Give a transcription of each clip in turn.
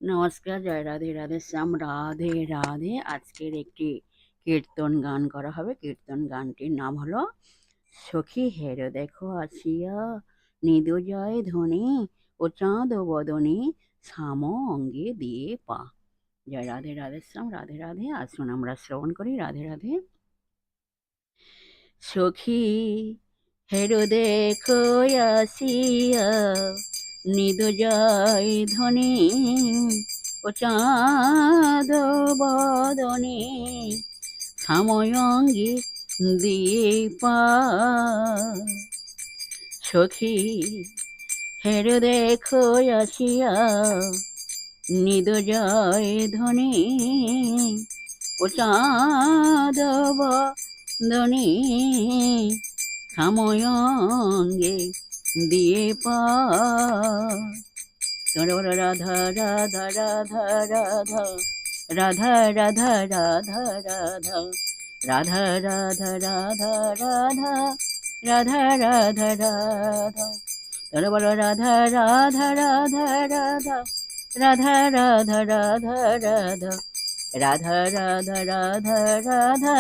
নমস্কার, জয় রাধে রাধে শ্যাম, রাধে রাধে। আজকের একটি কীর্তন গান করা হবে। কীর্তন গানটির নাম হলো সখী হেরো দেখো আসিয়া, নিদু জয় ধ্বনি ও চাঁদ বদনে, শ্যাম অঙ্গে দিয়ে পা। জয় রাধে রাধে শ্যাম, রাধে রাধে। আসুন আমরা শ্রবণ করি। রাধে রাধে। সখী হেরো দেখো আসিয়া, নিদু জয় ধ্বনি ও চাঁদ বদনে, সময়ঙ্গে দিয়ে পা। সখী হেরো দেখো আসিয়া, নিদু জয় ধ্বনি ও চাঁদ বদনে, সময়ঙ্গে দিয়ে পা। তোমরা বলো রাধা রাধা রাধা রাধা, রাধা রাধা রাধা রাধা, রাধা রাধা রাধা রাধা, রাধা রাধা রাধা। তোমরা বলো রাধা রাধা রাধা রাধা, রাধা রাধা রাধা রাধা, রাধা রাধা রাধা রাধা,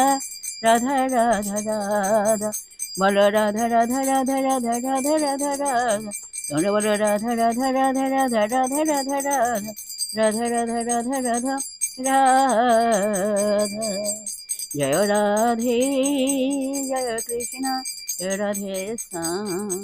রাধা রাধা রাধা। বলো রাধা রাধা রাধা রাধা রাধা রাধা রাধা। তোমরা বলো রাধা রাধা রাধা রাধা রাধা রাধা রাধা, রাধা রাধা রাধা রাধা রাধা। জয় রাধে, জয় কৃষ্ণ, জয় রাধে শ্যাম।